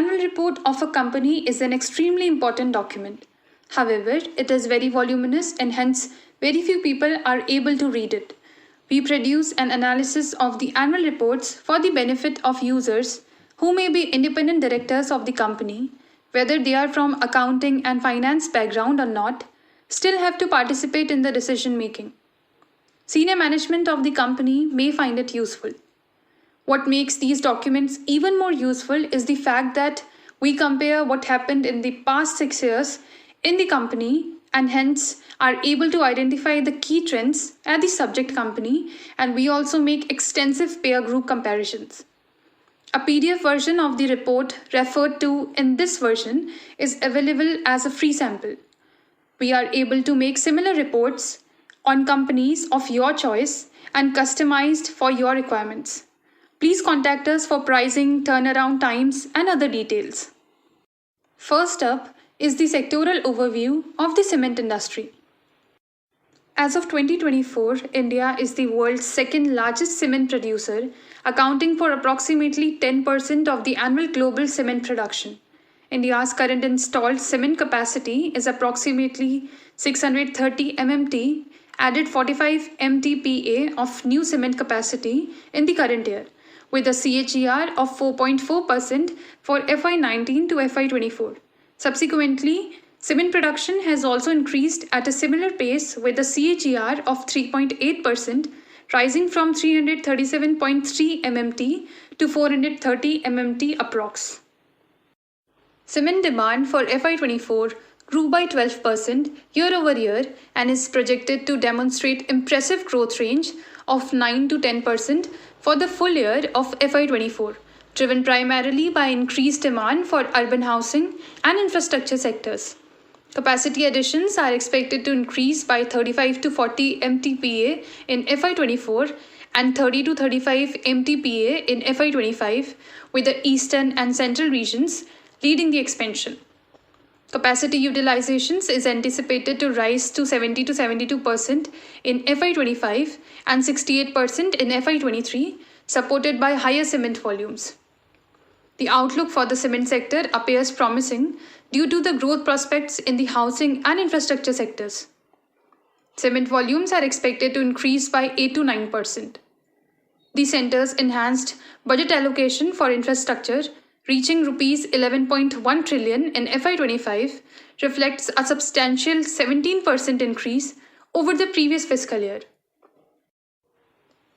annual report of a company is an extremely important document. However, it is very voluminous and hence very few people are able to read it. We produce an analysis of the annual reports for the benefit of users who may be independent directors of the company, whether they are from accounting and finance background or not, still have to participate in the decision making. Senior management of the company may find it useful. What makes these documents even more useful is the fact that we compare what happened in the past 6 years in the company and hence are able to identify the key trends at the subject company, and we also make extensive peer group comparisons. A PDF version of the report referred to in this version is available as a free sample. We are able to make similar reports on companies of your choice and customized for your requirements. Please contact us for pricing, turnaround times, and other details. First up is the sectoral overview of the cement industry. As of 2024, India is the world's second largest cement producer, accounting for approximately 10% of the annual global cement production. India's current installed cement capacity is approximately 630 MMT, added 45 MTPA of new cement capacity in the current year, with a CAGR of 4.4% for FY19 to FY24. Subsequently, cement production has also increased at a similar pace with a CAGR of 3.8%, rising from 337.3 MMT to 430 MMT approx. Cement demand for FY24 grew by 12% year over year and is projected to demonstrate impressive growth range of 9 to 10% for the full year of FY24, driven primarily by increased demand for urban housing and infrastructure sectors. Capacity additions are expected to increase by 35 to 40 MTPA in FY24 and 30 to 35 MTPA in FY25, with the eastern and central regions leading the expansion. Capacity utilizations is anticipated to rise to 70 to 72% in FY25 and 68% in FY23, supported by higher cement volumes. The outlook for the cement sector appears promising due to the growth prospects in the housing and infrastructure sectors. Cement volumes are expected to increase by 8 to 9%. The centre's enhanced budget allocation for infrastructure, reaching Rs 11.1 trillion in FY25, reflects a substantial 17% increase over the previous fiscal year.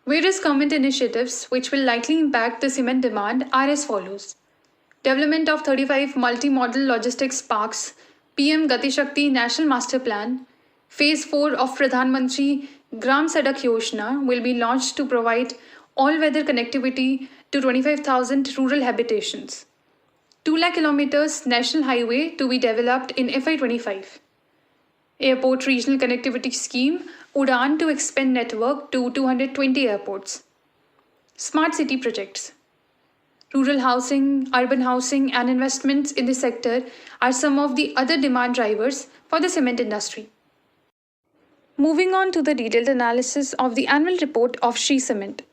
Various government initiatives which will likely impact the cement demand are as follows. Development of 35 multi-modal logistics parks, PM Gati Shakti National Master Plan, Phase 4 of Pradhan Mantri Gram Sadak Yojana will be launched to provide all-weather connectivity to 25,000 rural habitations. 2 lakh kilometers national highway to be developed in FY25. Airport Regional Connectivity Scheme UDAN to expand network to 220 airports. Smart city projects. Rural housing, urban housing, and investments in the sector are some of the other demand drivers for the cement industry. Moving on to the detailed analysis of the annual report of Shree Cement.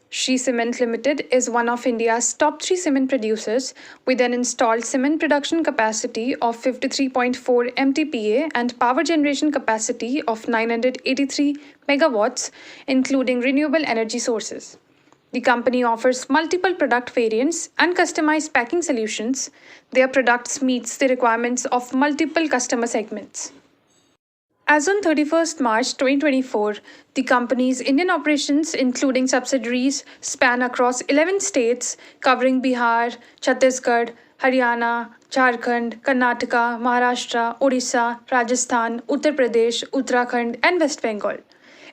Shree Cement Ltd is one of India's top 3 cement producers with an installed cement production capacity of 53.4 MTPA and power generation capacity of 983 megawatts, including renewable energy sources. The company offers multiple product variants and customized packing solutions. Their products meets the requirements of multiple customer segments. As on 31st March 2024, the company's Indian operations, including subsidiaries, span across 11 states covering Bihar, Chhattisgarh, Haryana, Jharkhand, Karnataka, Maharashtra, Odisha, Rajasthan, Uttar Pradesh, Uttarakhand, and West Bengal.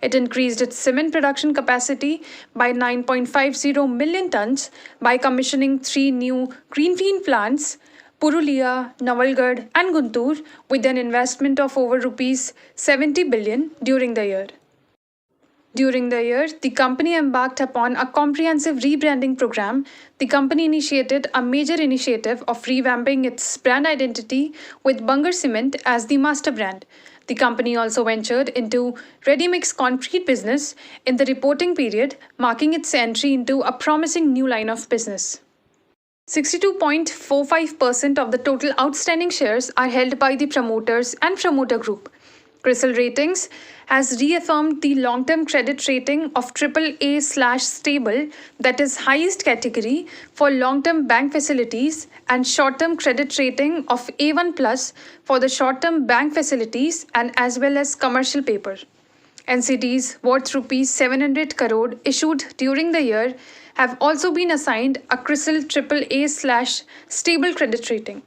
It increased its cement production capacity by 9.50 million tons by commissioning 3 new greenfield plants, Purulia, Navalgarh, and Guntur, with an investment of over Rs 70 billion during the year. During the year, the company embarked upon a comprehensive rebranding program. The company initiated a major initiative of revamping its brand identity with Bangar Cement as the master brand. The company also ventured into ready-mix concrete business in the reporting period, marking its entry into a promising new line of business. 62.45% of the total outstanding shares are held by the promoters and promoter group. CRISIL Ratings has reaffirmed the long-term credit rating of AAA/stable, that is highest category for long-term bank facilities, and short-term credit rating of A1+ for the short-term bank facilities and as well as commercial paper. NCDs worth rupees 700 crore issued during the year have also been assigned a CRISIL AAA/stable credit rating.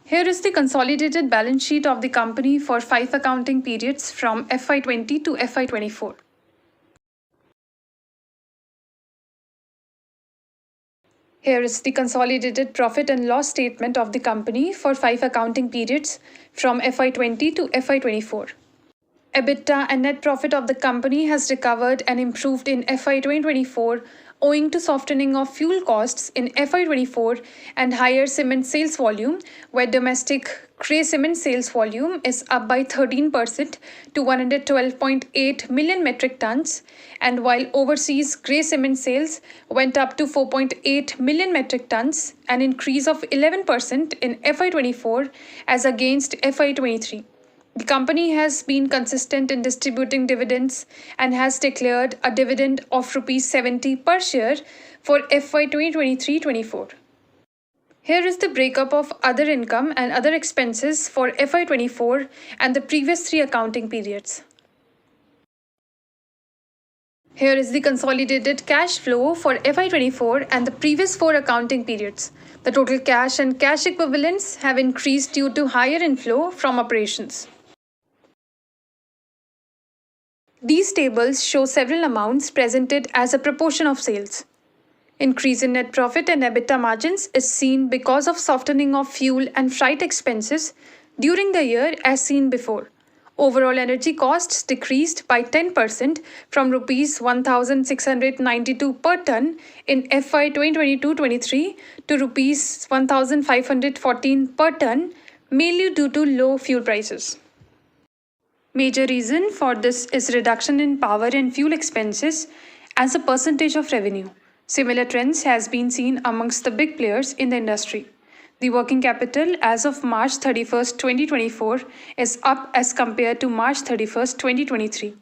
Here is the consolidated balance sheet of the company for 5 accounting periods from FY20 to FY24. Here is the consolidated profit and loss statement of the company for 5 accounting periods from FY20 to FY24. EBITDA and net profit of the company has recovered and improved in FY 2024 owing to softening of fuel costs in FY 24 and higher cement sales volume, where domestic grey cement sales volume is up by 13% to 112.8 million metric tons, and while overseas grey cement sales went up to 4.8 million metric tons, an increase of 11% in FY 24 as against FY 23. The company has been consistent in distributing dividends and has declared a dividend of rupees 70 per share for FY 2023-24. Here is the breakup of other income and other expenses for FY 24 and the previous 3 accounting periods. Here is the consolidated cash flow for FY 24 and the previous 4 accounting periods. The total cash and cash equivalents have increased due to higher inflow from operations. These tables show several amounts presented as a proportion of sales. Increase in net profit and EBITDA margins is seen because of softening of fuel and freight expenses during the year as seen before. Overall energy costs decreased by 10% from Rs 1,692 per ton in FY 2022-23 to Rs 1,514 per ton, mainly due to low fuel prices. Major reason for this is reduction in power and fuel expenses as a percentage of revenue. Similar trends has been seen amongst the big players in the industry. The working capital as of March 31st, 2024 is up as compared to March 31st, 2023.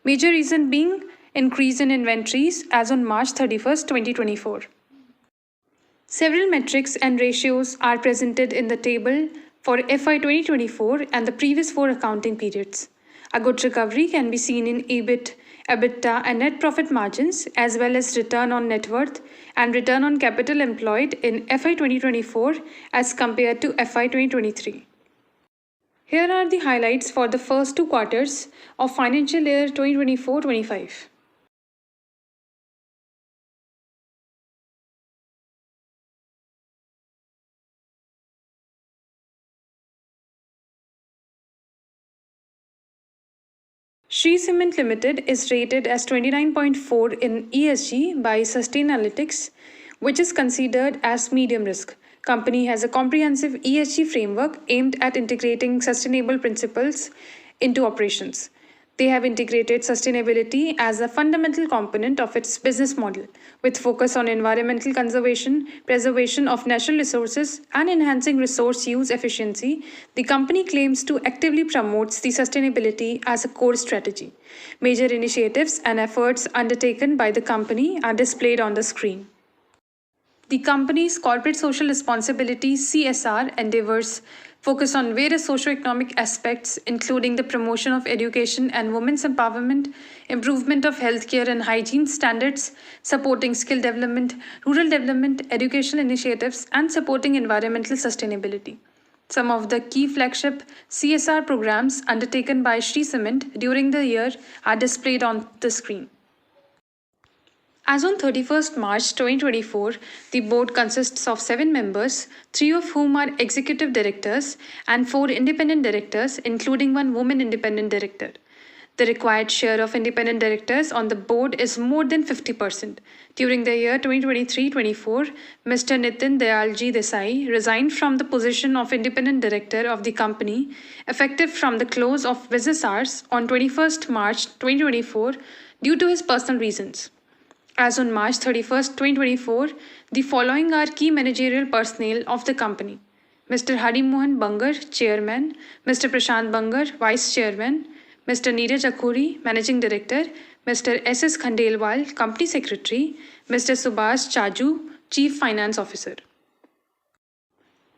Major reason being increase in inventories as on March 31st, 2024. Several metrics and ratios are presented in the table for FY 2024 and the previous 4 accounting periods. A good recovery can be seen in EBIT, EBITDA and net profit margins, as well as return on net worth and return on capital employed in FY 2024 as compared to FY 2023. Here are the highlights for the first 2 quarters of financial year 2024-25. Shree Cement Ltd is rated as 29.4 in ESG by Sustainalytics, which is considered as medium risk. Company has a comprehensive ESG framework aimed at integrating sustainable principles into operations. They have integrated sustainability as a fundamental component of its business model, with focus on environmental conservation, preservation of natural resources, and enhancing resource use efficiency. The company claims to actively promotes the sustainability as a core strategy. Major initiatives and efforts undertaken by the company are displayed on the screen. The company's corporate social responsibility (CSR) endeavors focus on various socio-economic aspects, including the promotion of education and women's empowerment, improvement of healthcare and hygiene standards, supporting skill development, rural development, educational initiatives, and supporting environmental sustainability. Some of the key flagship CSR programs undertaken by Shree Cement during the year are displayed on the screen. As on 31st March 2024, the board consists of 7 members, 3 of whom are executive directors and 4 independent directors, including 1 woman independent director. The required share of independent directors on the board is more than 50%. During the year 2023-24, Mr. Nitin Dayalji Desai resigned from the position of independent director of the company, effective from the close of business hours on 21st March 2024 due to his personal reasons. As on March 31st, 2024, the following are key managerial personnel of the company: Mr. Hari Mohan Bangar, Chairman; Mr. Prashant Bangar, Vice Chairman; Mr. Neeraj Akhuri, Managing Director; Mr. S.S. Khandelwal, Company Secretary; Mr. Subhash Chaju, Chief Finance Officer.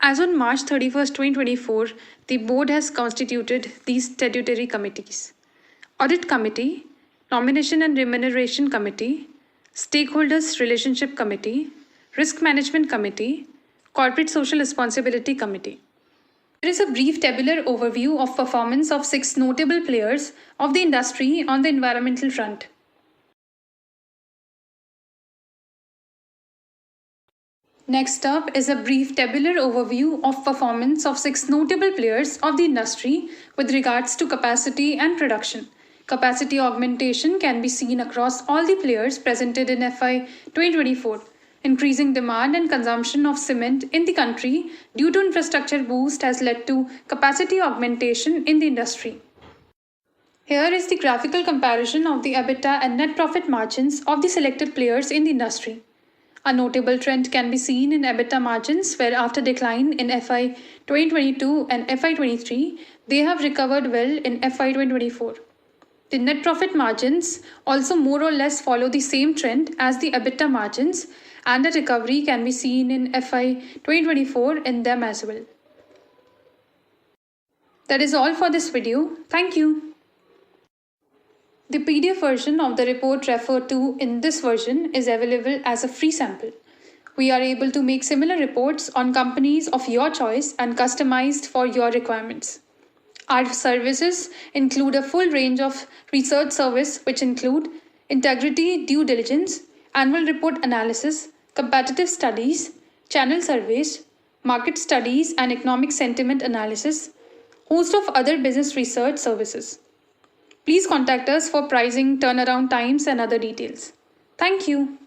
As on March 31st, 2024, the board has constituted these statutory committees: Audit Committee, Nomination and Remuneration Committee, Stakeholders Relationship Committee, Risk Management Committee, Corporate Social Responsibility Committee. There is a brief tabular overview of performance of 6 notable players of the industry on the environmental front. Next up is a brief tabular overview of performance of 6 notable players of the industry with regards to capacity and production. Capacity augmentation can be seen across all the players presented in FY 2024. Increasing demand and consumption of cement in the country due to infrastructure boost has led to capacity augmentation in the industry. Here is the graphical comparison of the EBITDA and net profit margins of the selected players in the industry. A notable trend can be seen in EBITDA margins, where after decline in FY 2022 and FY 23, they have recovered well in FY 2024. The net profit margins also more or less follow the same trend as the EBITDA margins, and a recovery can be seen in FY 2024 in them as well. That is all for this video. Thank you. The PDF version of the report referred to in this version is available as a free sample. We are able to make similar reports on companies of your choice and customized for your requirements. Our services include a full range of research service, which include integrity due diligence, annual report analysis, competitive studies, channel surveys, market studies and economic sentiment analysis, host of other business research services. Please contact us for pricing, turnaround times and other details. Thank you.